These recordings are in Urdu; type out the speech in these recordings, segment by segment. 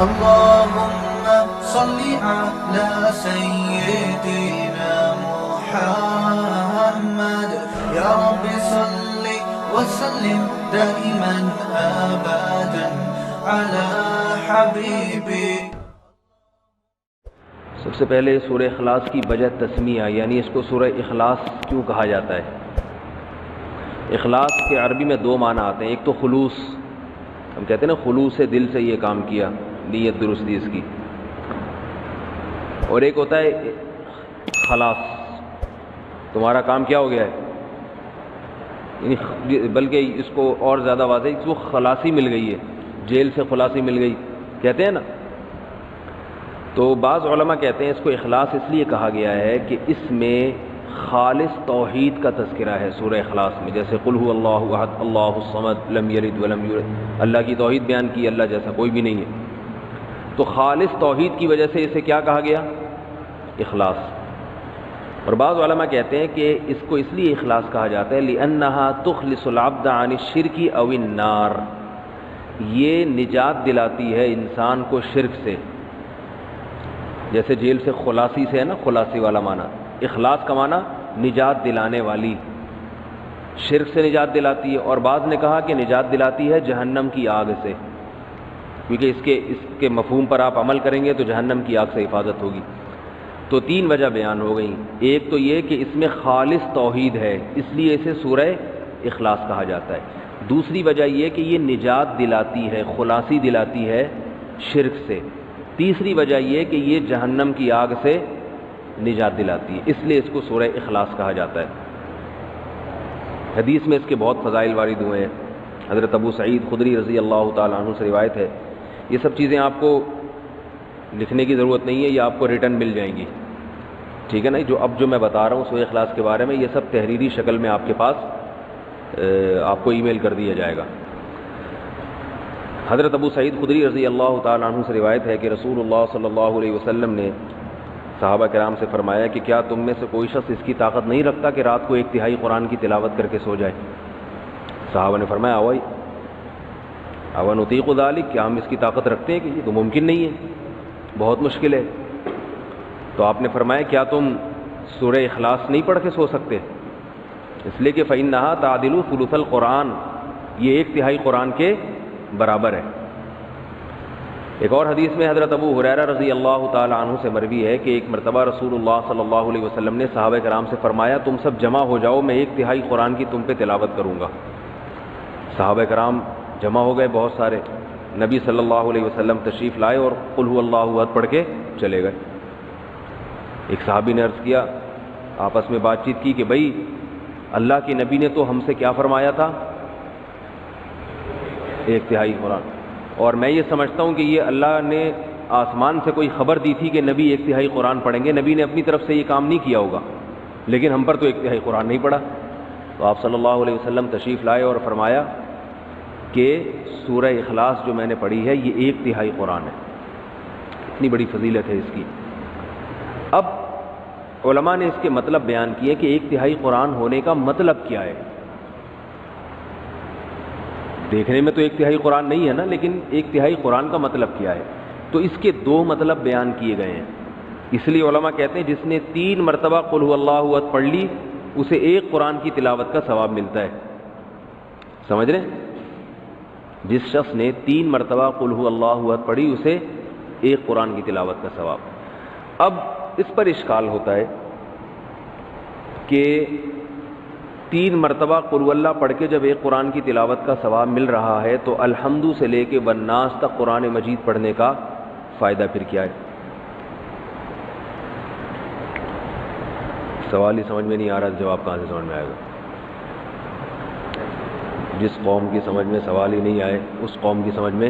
اللهم صل على سيدنا محمد يا رب صل وسلم دائما أبدا على حبيبي. سب سے پہلے سورہ اخلاص کی وجہ تسمیہ، یعنی اس کو سورہ اخلاص کیوں کہا جاتا ہے. اخلاص کے عربی میں دو معنی آتے ہیں. ایک تو خلوص، ہم کہتے ہیں نا خلوص سے دل سے یہ کام کیا، نیت درستی اس کی. اور ایک ہوتا ہے خلاص، تمہارا کام کیا ہو گیا ہے، یعنی بلکہ اس کو اور زیادہ واضح اس کو خلاصی مل گئی ہے، جیل سے خلاصی مل گئی کہتے ہیں نا. تو بعض علماء کہتے ہیں اس کو اخلاص اس لیے کہا گیا ہے کہ اس میں خالص توحید کا تذکرہ ہے. سورہ اخلاص میں جیسے قل هو اللہ احد اللہ الصمد لم یلد ولم یولد، اللہ کی توحید بیان کی، اللہ جیسا کوئی بھی نہیں ہے. تو خالص توحید کی وجہ سے اسے کیا کہا گیا؟ اخلاص. اور بعض علماء کہتے ہیں کہ اس کو اس لیے اخلاص کہا جاتا ہے لأنها تخلص العبد عن الشرک او النار، یہ نجات دلاتی ہے انسان کو شرک سے. جیسے جیل سے خلاصی سے ہے نا، خلاصی والا معنی. اخلاص کا معنی نجات دلانے والی، شرک سے نجات دلاتی ہے. اور بعض نے کہا کہ نجات دلاتی ہے جہنم کی آگ سے، کیونکہ اس کے مفہوم پر آپ عمل کریں گے تو جہنم کی آگ سے حفاظت ہوگی. تو تین وجہ بیان ہو گئی. ایک تو یہ کہ اس میں خالص توحید ہے، اس لیے اسے سورہ اخلاص کہا جاتا ہے. دوسری وجہ یہ کہ یہ نجات دلاتی ہے، خلاصی دلاتی ہے شرک سے. تیسری وجہ یہ کہ یہ جہنم کی آگ سے نجات دلاتی ہے، اس لیے اس کو سورہ اخلاص کہا جاتا ہے. حدیث میں اس کے بہت فضائل وارد ہوئے ہیں. حضرت ابو سعید خدری رضی اللہ تعالیٰ عنہ سے روایت ہے. یہ سب چیزیں آپ کو لکھنے کی ضرورت نہیں ہے، یہ آپ کو ریٹن مل جائیں گی، ٹھیک ہے نا. جو میں بتا رہا ہوں سورہ اخلاص کے بارے میں، یہ سب تحریری شکل میں آپ کے پاس آپ کو ای میل کر دیا جائے گا. حضرت ابو سعید خدری رضی اللہ تعالیٰ عنہ سے روایت ہے کہ رسول اللہ صلی اللہ علیہ وسلم نے صحابہ کرام سے فرمایا کہ کیا تم میں سے کوئی شخص اس کی طاقت نہیں رکھتا کہ رات کو 1 تہائی قرآن کی تلاوت کر کے سو جائے؟ صحابہ نے فرمایا اوا نطیق ذلک، کیا ہم اس کی طاقت رکھتے ہیں؟ کہ یہ تو ممکن نہیں ہے، بہت مشکل ہے. تو آپ نے فرمایا کیا تم سورہ اخلاص نہیں پڑھ کے سو سکتے؟ اس لیے کہ فإنھا تعدل ثلث القرآن، یہ 1 تہائی قرآن کے برابر ہے. ایک اور حدیث میں حضرت ابو ہریرہ رضی اللہ تعالی عنہ سے مروی ہے کہ ایک مرتبہ رسول اللہ صلی اللہ علیہ وسلم نے صحابہ کرام سے فرمایا تم سب جمع ہو جاؤ، میں 1 تہائی قرآن کی تم پہ تلاوت کروں گا. صحابہ کرام جمع ہو گئے بہت سارے. نبی صلی اللہ علیہ وسلم تشریف لائے اور قل هو اللہ احد پڑھ کے چلے گئے. ایک صحابی نے عرض کیا، آپس میں بات چیت کی کہ بھائی اللہ کے نبی نے تو ہم سے کیا فرمایا تھا؟ 1 تہائی قرآن. اور میں یہ سمجھتا ہوں کہ یہ اللہ نے آسمان سے کوئی خبر دی تھی کہ نبی 1 تہائی قرآن پڑھیں گے. نبی نے اپنی طرف سے یہ کام نہیں کیا ہوگا، لیکن ہم پر تو 1 تہائی قرآن نہیں پڑھا. تو آپ صلی اللہ علیہ وسلم تشریف لائے اور فرمایا کہ سورہ اخلاص جو میں نے پڑھی ہے یہ 1 تہائی قرآن ہے. اتنی بڑی فضیلت ہے اس کی. اب علماء نے اس کے مطلب بیان کیے کہ 1 تہائی قرآن ہونے کا مطلب کیا ہے. دیکھنے میں تو 1 تہائی قرآن نہیں ہے نا، لیکن 1 تہائی قرآن کا مطلب کیا ہے؟ تو اس کے 2 مطلب بیان کیے گئے ہیں. اس لیے علماء کہتے ہیں جس نے 3 مرتبہ قل هو اللہ احد پڑھ لی اسے 1 قرآن کی تلاوت کا ثواب ملتا ہے. سمجھ رہے ہیں؟ جس شخص نے 3 مرتبہ قل هو اللہ احد پڑھی اسے 1 قرآن کی تلاوت کا ثواب. اب اس پر اشکال ہوتا ہے کہ 3 مرتبہ قل هو اللہ پڑھ کے جب 1 قرآن کی تلاوت کا ثواب مل رہا ہے تو الحمد سے لے کے والناس تک قرآن مجید پڑھنے کا فائدہ پھر کیا ہے؟ سوال ہی سمجھ میں نہیں آ رہا، جواب کہاں سے سمجھ میں آئے گا؟ جس قوم کی سمجھ میں سوال ہی نہیں آئے اس قوم کی سمجھ میں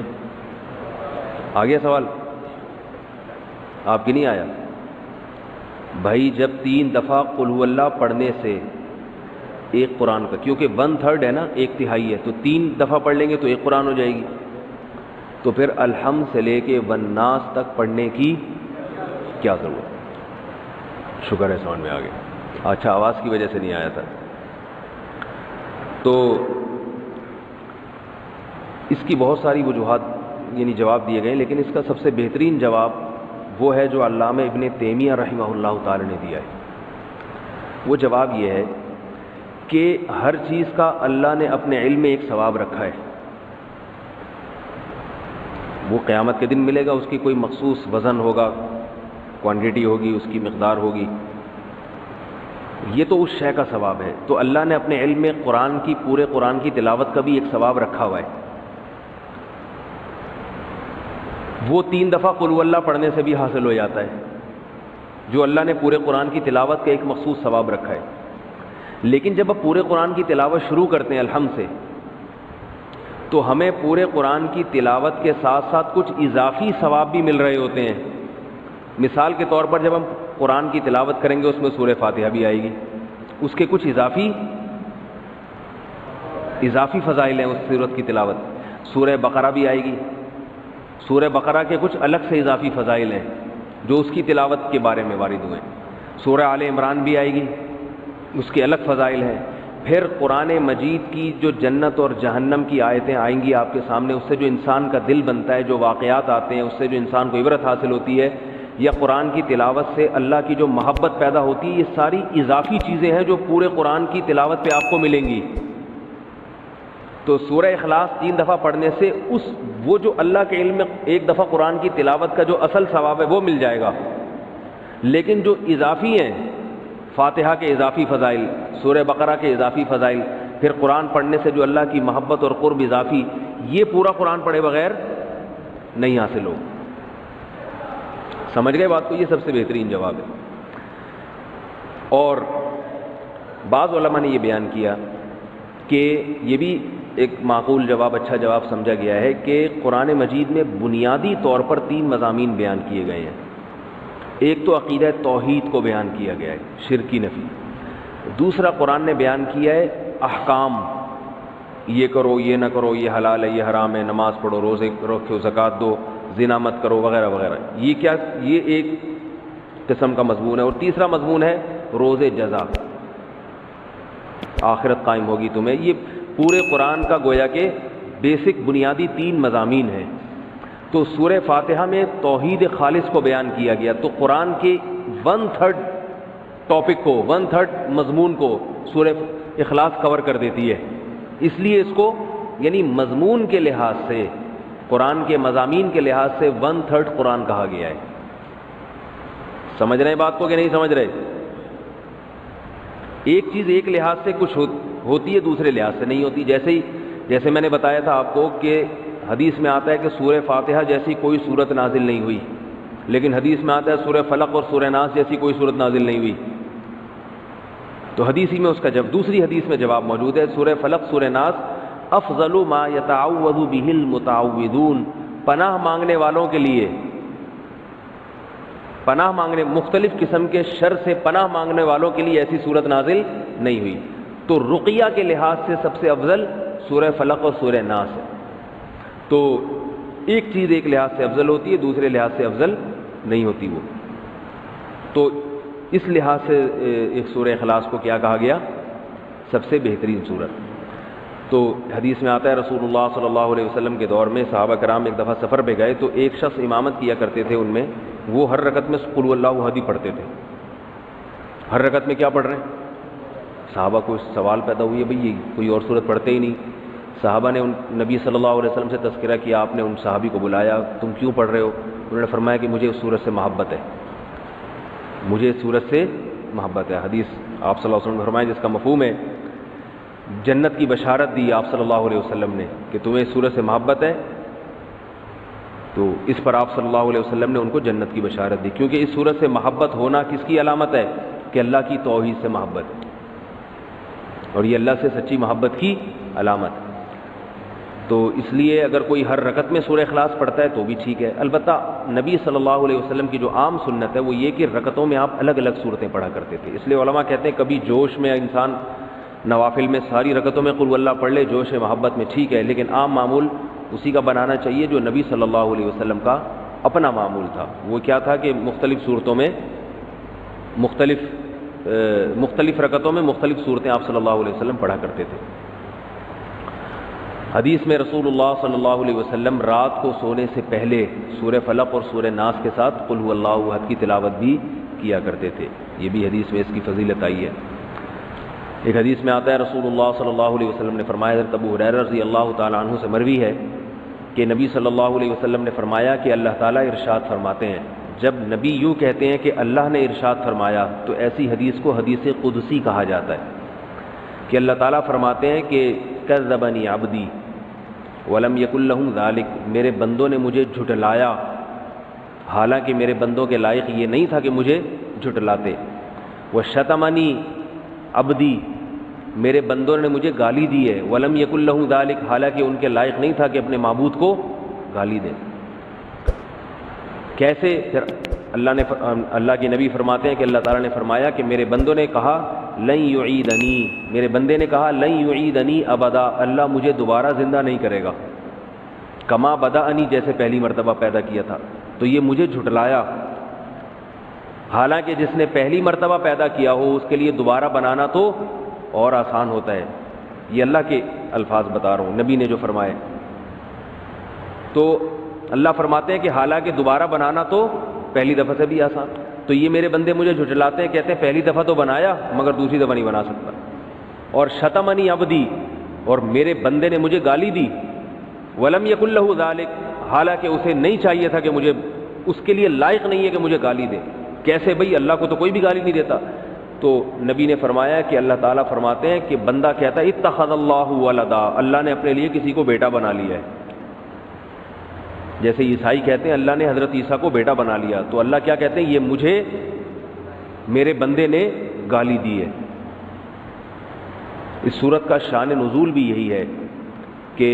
آ گیا سوال؟ آپ کی نہیں آیا؟ بھائی جب 3 دفعہ قل هو اللہ پڑھنے سے 1 قرآن کا، کیونکہ 1/3 ہے نا، 1 تہائی ہے، تو 3 دفعہ پڑھ لیں گے تو 1 قرآن ہو جائے گی. تو پھر الحمد سے لے کے والناس تک پڑھنے کی کیا ضرورت؟ شکر ہے سمجھ میں آ گیا. اچھا آواز کی وجہ سے نہیں آیا تھا. تو اس کی بہت ساری وجوہات یعنی جواب دیے گئے، لیکن اس کا سب سے بہترین جواب وہ ہے جو علامہ ابن تیمیہ رحمہ اللہ تعالی نے دیا ہے۔ وہ جواب یہ ہے کہ ہر چیز کا اللہ نے اپنے علم میں ایک ثواب رکھا ہے، وہ قیامت کے دن ملے گا، اس کی کوئی مخصوص وزن ہوگا، کوانٹٹی ہوگی، اس کی مقدار ہوگی، یہ تو اس شے کا ثواب ہے۔ تو اللہ نے اپنے علم میں پورے قرآن کی تلاوت کا بھی ایک ثواب رکھا ہوا ہے، وہ 3 دفعہ قل هو اللہ پڑھنے سے بھی حاصل ہو جاتا ہے، جو اللہ نے پورے قرآن کی تلاوت کا ایک مخصوص ثواب رکھا ہے۔ لیکن جب آپ پورے قرآن کی تلاوت شروع کرتے ہیں الحمد سے، تو ہمیں پورے قرآن کی تلاوت کے ساتھ ساتھ کچھ اضافی ثواب بھی مل رہے ہوتے ہیں۔ مثال کے طور پر جب ہم قرآن کی تلاوت کریں گے، اس میں سورہ فاتحہ بھی آئے گی، اس کے کچھ اضافی فضائل ہیں اس سورت کی تلاوت۔ سورہ بقرہ بھی آئے گی، سورہ بقرہ کے کچھ الگ سے اضافی فضائل ہیں جو اس کی تلاوت کے بارے میں وارد ہوئے۔ سورہ آل عمران بھی آئے گی، اس کے الگ فضائل ہیں۔ پھر قرآن مجید کی جو جنت اور جہنم کی آیتیں آئیں گی آپ کے سامنے، اس سے جو انسان کا دل بنتا ہے، جو واقعات آتے ہیں، اس سے جو انسان کو عبرت حاصل ہوتی ہے، یا قرآن کی تلاوت سے اللہ کی جو محبت پیدا ہوتی ہے، یہ ساری اضافی چیزیں ہیں جو پورے قرآن کی تلاوت پہ آپ کو ملیں گی۔ تو سورہ اخلاص 3 دفعہ پڑھنے سے وہ جو اللہ کے علم میں 1 دفعہ قرآن کی تلاوت کا جو اصل ثواب ہے وہ مل جائے گا، لیکن جو اضافی ہیں، فاتحہ کے اضافی فضائل، سورہ بقرہ کے اضافی فضائل، پھر قرآن پڑھنے سے جو اللہ کی محبت اور قرب اضافی، یہ پورا قرآن پڑھے بغیر نہیں حاصل ہو۔ سمجھ گئے بات کو؟ یہ سب سے بہترین جواب ہے۔ اور بعض علماء نے یہ بیان کیا کہ یہ بھی ایک معقول جواب، اچھا جواب سمجھا گیا ہے کہ قرآن مجید میں بنیادی طور پر 3 مضامین بیان کیے گئے ہیں۔ ایک تو عقیدہ توحید کو بیان کیا گیا ہے، شرک کی نفی۔ دوسرا قرآن نے بیان کیا ہے احکام، یہ کرو، یہ نہ کرو، یہ حلال ہے، یہ حرام ہے، نماز پڑھو، روزے رکھو، زکوٰۃ دو، زنا مت کرو، وغیرہ وغیرہ۔ یہ ایک قسم کا مضمون ہے۔ اور تیسرا مضمون ہے روز جزا، آخرت قائم ہوگی تمہیں۔ یہ پورے قرآن کا گویا کہ بیسک بنیادی 3 مضامین ہیں۔ تو سورہ فاتحہ میں توحید خالص کو بیان کیا گیا، تو قرآن کے 1/3 ٹاپک کو، 1/3 مضمون کو سورہ اخلاص کور کر دیتی ہے۔ اس لیے اس کو یعنی مضمون کے لحاظ سے، قرآن کے مضامین کے لحاظ سے 1/3 قرآن کہا گیا ہے۔ سمجھ رہے ہیں بات کو کہ نہیں سمجھ رہے؟ ایک چیز ایک لحاظ سے کچھ ہوتی ہے، دوسرے لحاظ سے نہیں ہوتی۔ جیسے میں نے بتایا تھا آپ کو کہ حدیث میں آتا ہے کہ سورہ فاتحہ جیسی کوئی صورت نازل نہیں ہوئی، لیکن حدیث میں آتا ہے سورہ فلق اور سورہ ناس جیسی کوئی صورت نازل نہیں ہوئی۔ تو حدیثی میں اس کا دوسری حدیث میں جواب موجود ہے، سورہ فلق، سورہ ناس افضل ما یتعوذ به المتعوذون، پناہ مانگنے والوں کے لیے، پناہ مانگنے، مختلف قسم کے شر سے پناہ مانگنے والوں کے لیے ایسی صورت نازل نہیں ہوئی۔ تو رقیہ کے لحاظ سے سب سے افضل سورہ فلق اور سورہ ناس ہے۔ تو ایک چیز ایک لحاظ سے افضل ہوتی ہے، دوسرے لحاظ سے افضل نہیں ہوتی وہ۔ تو اس لحاظ سے ایک سورہ اخلاص کو کیا کہا گیا؟ سب سے بہترین سورت۔ تو حدیث میں آتا ہے رسول اللہ صلی اللہ علیہ وسلم کے دور میں صحابہ کرام ایک دفعہ سفر پہ گئے، تو ایک شخص امامت کیا کرتے تھے ان میں، وہ ہر رکعت میں قل اللہ احد پڑھتے تھے۔ ہر رکعت میں کیا پڑھ رہے ہیں؟ صحابہ کو سوال پیدا ہوئی ہے، بھئی یہ کوئی اور صورت پڑھتے ہی نہیں۔ صحابہ نے نبی صلی اللہ علیہ وسلم سے تذکرہ کیا، آپ نے ان صحابی کو بلایا، تم کیوں پڑھ رہے ہو؟ انہوں نے فرمایا کہ مجھے اس صورت سے محبت ہے، مجھے اس صورت سے محبت ہے۔ حدیث آپ صلی اللہ علیہ وسلم نے فرمایا جس کا مفہوم ہے جنت کی بشارت دی آپ صلی اللہ علیہ وسلم نے کہ تمہیں اس صورت سے محبت ہے، تو اس پر آپ صلی اللہ علیہ وسلم نے ان کو جنت کی بشارت دی، کیونکہ اس صورت سے محبت ہونا کس کی علامت ہے؟ کہ اللہ کی توحید سے محبت، اور یہ اللہ سے سچی محبت کی علامت۔ تو اس لیے اگر کوئی ہر رکعت میں سورہ اخلاص پڑھتا ہے تو بھی ٹھیک ہے۔ البتہ نبی صلی اللہ علیہ وسلم کی جو عام سنت ہے وہ یہ کہ رکعتوں میں آپ الگ الگ صورتیں پڑھا کرتے تھے۔ اس لیے علماء کہتے ہیں کبھی جوش میں انسان نوافل میں ساری رکعتوں میں قل اللہ پڑھ لے، جوش محبت میں ٹھیک ہے، لیکن عام معمول اسی کا بنانا چاہیے جو نبی صلی اللہ علیہ وسلم کا اپنا معمول تھا۔ وہ کیا تھا کہ مختلف صورتوں میں مختلف رکعتوں میں مختلف صورتیں آپ صلی اللہ علیہ وسلم پڑھا کرتے تھے۔ حدیث میں رسول اللہ صلی اللہ علیہ وسلم رات کو سونے سے پہلے سورہ فلق اور سورہ ناس کے ساتھ قل هو اللہ احد کی تلاوت بھی کیا کرتے تھے. یہ بھی حدیث میں اس کی فضیلت آئی ہے. ایک حدیث میں آتا ہے رسول اللہ صلی اللہ علیہ وسلم نے فرمایا، حضرت ابو ہریرہ رضی اللہ تعالیٰ عنہ سے مروی ہے کہ نبی صلی اللہ علیہ وسلم نے فرمایا کہ اللہ تعالیٰ ارشاد فرماتے ہیں. جب نبی یوں کہتے ہیں کہ اللہ نے ارشاد فرمایا تو ایسی حدیث کو حدیث قدسی کہا جاتا ہے کہ اللہ تعالیٰ فرماتے ہیں کہ کذبنی عبدی ولم یکن لہ ذالک، میرے بندوں نے مجھے جھٹلایا حالانکہ میرے بندوں کے لائق یہ نہیں تھا کہ مجھے جھٹلاتے. وشتمنی عبدی، میرے بندوں نے مجھے گالی دی ہے. ولم یکن لہ ذالک، حالانکہ ان کے لائق نہیں تھا کہ اپنے معبود کو گالی دیں. کیسے؟ پھر اللہ کے نبی فرماتے ہیں کہ اللہ تعالیٰ نے فرمایا کہ میرے بندوں نے کہا لن یعیدنی، میرے بندے نے کہا لن یعیدنی ابدا، اللہ مجھے دوبارہ زندہ نہیں کرے گا. کما بدأنی، جیسے پہلی مرتبہ پیدا کیا تھا. تو یہ مجھے جھٹلایا، حالانکہ جس نے پہلی مرتبہ پیدا کیا ہو اس کے لیے دوبارہ بنانا تو اور آسان ہوتا ہے. یہ اللہ کے الفاظ بتا رہا ہوں، نبی نے جو فرمائے. تو اللہ فرماتے ہیں کہ حالانکہ دوبارہ بنانا تو پہلی دفعہ سے بھی آسان. تو یہ میرے بندے مجھے جھٹلاتے ہیں، کہتے ہیں پہلی دفعہ تو بنایا مگر دوسری دفعہ نہیں بنا سکتا. اور شتمنی عبدی، اور میرے بندے نے مجھے گالی دی. ولم یکن لہ ذالک، حالانکہ اسے نہیں چاہیے تھا کہ مجھے، اس کے لیے لائق نہیں ہے کہ مجھے گالی دے. کیسے بھئی؟ اللہ کو تو کوئی بھی گالی نہیں دیتا. تو نبی نے فرمایا کہ اللہ تعالیٰ فرماتے ہیں کہ بندہ کہتا ہے اتخذ اللہ ولدا، اللہ نے اپنے لیے کسی کو بیٹا بنا لیا ہے. جیسے عیسائی کہتے ہیں اللہ نے حضرت عیسیٰ کو بیٹا بنا لیا، تو اللہ کیا کہتے ہیں؟ یہ مجھے میرے بندے نے گالی دی ہے. اس صورت کا شان نزول بھی یہی ہے کہ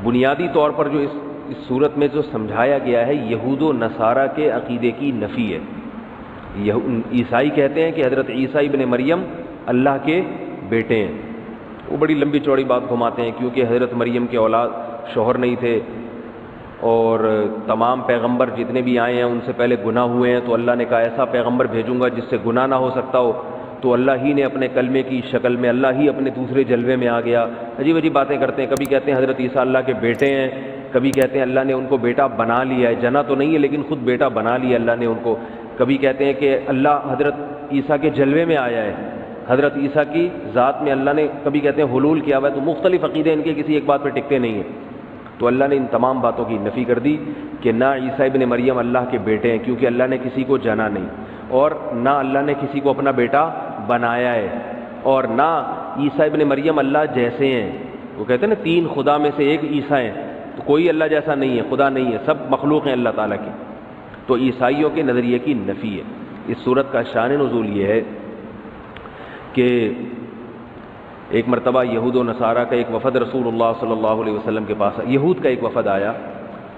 بنیادی طور پر جو اس صورت میں جو سمجھایا گیا ہے یہود و نصارہ کے عقیدے کی نفی ہے. عیسائی کہتے ہیں کہ حضرت عیسیٰ ابن مریم اللہ کے بیٹے ہیں. وہ بڑی لمبی چوڑی بات گھماتے ہیں کیونکہ حضرت مریم کے اولاد شوہر نہیں تھے اور تمام پیغمبر جتنے بھی آئے ہیں ان سے پہلے گناہ ہوئے ہیں، تو اللہ نے کہا ایسا پیغمبر بھیجوں گا جس سے گناہ نہ ہو سکتا ہو. تو اللہ ہی نے اپنے کلمے کی شکل میں اللہ ہی اپنے دوسرے جلوے میں آ گیا. عجیب عجیب باتیں کرتے ہیں. کبھی کہتے ہیں حضرت عیسیٰ اللہ کے بیٹے ہیں، کبھی کہتے ہیں اللہ نے ان کو بیٹا بنا لیا ہے. جنا تو نہیں ہے لیکن خود بیٹا بنا لیا اللہ نے ان کو. کبھی کہتے ہیں کہ اللہ حضرت عیسیٰ کے جلوے میں آیا ہے، حضرت عیسیٰ کی ذات میں اللہ نے، کبھی کہتے ہیں حلول کیا ہوا ہے. تو مختلف عقیدے ان کے کسی ایک بات پہ ٹکتے نہیں ہیں. تو اللہ نے ان تمام باتوں کی نفی کر دی کہ نہ عیسیٰ ابن مریم اللہ کے بیٹے ہیں، کیونکہ اللہ نے کسی کو جنا نہیں، اور نہ اللہ نے کسی کو اپنا بیٹا بنایا ہے، اور نہ عیسیٰ ابن مریم اللہ جیسے ہیں. وہ کہتے ہیں نا تین خدا میں سے ایک عیسیٰ ہیں، تو کوئی اللہ جیسا نہیں ہے، خدا نہیں ہے، سب مخلوق ہیں اللہ تعالیٰ کی. تو عیسائیوں کے نظریے کی نفی ہے. اس صورت کا شان نزول یہ ہے کہ ایک مرتبہ یہود و نصارہ کا ایک وفد رسول اللہ صلی اللہ علیہ وسلم کے پاس، یہود کا ایک وفد آیا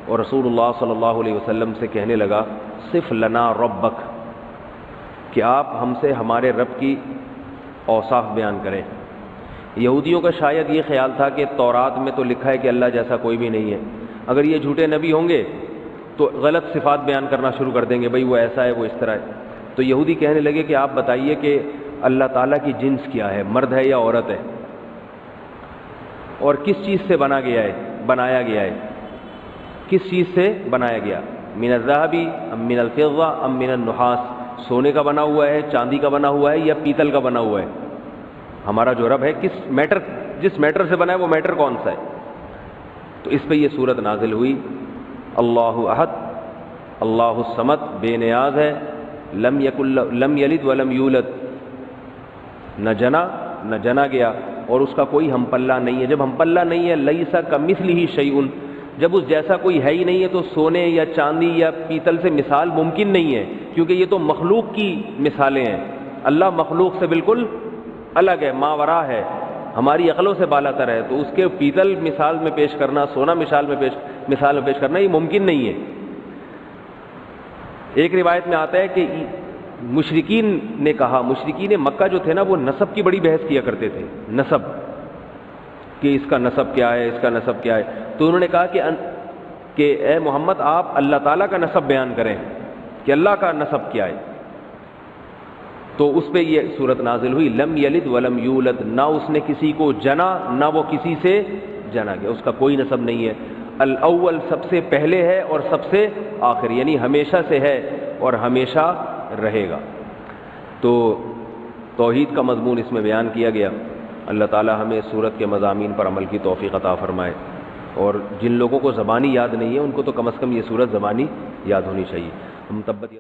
اور رسول اللہ صلی اللہ علیہ وسلم سے کہنے لگا صف لنا ربک، کہ آپ ہم سے ہمارے رب کی اوصاف بیان کریں. یہودیوں کا شاید یہ خیال تھا کہ تورات میں تو لکھا ہے کہ اللہ جیسا کوئی بھی نہیں ہے، اگر یہ جھوٹے نبی ہوں گے تو غلط صفات بیان کرنا شروع کر دیں گے، بھئی وہ ایسا ہے وہ اس طرح ہے. تو یہودی کہنے لگے کہ آپ بتائیے کہ اللہ تعالیٰ کی جنس کیا ہے، مرد ہے یا عورت ہے، اور کس چیز سے بنایا گیا ہے، کس چیز سے بنایا گیا؟ من الذهب ام من الفضة ام من النحاس، سونے کا بنا ہوا ہے، چاندی کا بنا ہوا ہے یا پیتل کا بنا ہوا ہے؟ ہمارا جو رب ہے جس میٹر سے بنا ہے وہ میٹر کون سا ہے؟ تو اس پہ یہ صورت نازل ہوئی. اللہ احد اللہ الصمد، بے نیاز ہے، لم یلد ولم یولد، نہ جنا گیا اور اس کا کوئی ہم پلہ نہیں ہے. جب ہم پلہ نہیں ہے، لیس کمثلہ شیء، جب اس جیسا کوئی ہے ہی نہیں ہے تو سونے یا چاندی یا پیتل سے مثال ممکن نہیں ہے، کیونکہ یہ تو مخلوق کی مثالیں ہیں. اللہ مخلوق سے بالکل الگ ہے، ماورا ہے، ہماری عقلوں سے بالا تر ہے. تو اس کے پیتل مثال میں پیش کرنا، سونا مثال میں پیش کرنا یہ ممکن نہیں ہے. ایک روایت میں آتا ہے کہ مشرکین نے کہا، مشرکین مکہ جو تھے نا وہ نسب کی بڑی بحث کیا کرتے تھے، نسب کہ اس کا نسب کیا ہے، اس کا نسب کیا ہے. تو انہوں نے کہا کہ اے محمد آپ اللہ تعالیٰ کا نسب بیان کریں کہ اللہ کا نسب کیا ہے. تو اس پہ یہ صورت نازل ہوئی، لم یلد ولم یولد، نہ اس نے کسی کو جنا نہ وہ کسی سے جنا گیا، اس کا کوئی نسب نہیں ہے۔ الاول سب سے پہلے ہے اور سب سے آخر، یعنی ہمیشہ سے ہے اور ہمیشہ رہے گا۔ تو توحید کا مضمون اس میں بیان کیا گیا۔ اللہ تعالی ہمیں سورت کے مضامین پر عمل کی توفیق عطا فرمائے، اور جن لوگوں کو زبانی یاد نہیں ہے ان کو تو کم از کم یہ سورت زبانی یاد ہونی چاہیے۔ ہم تبت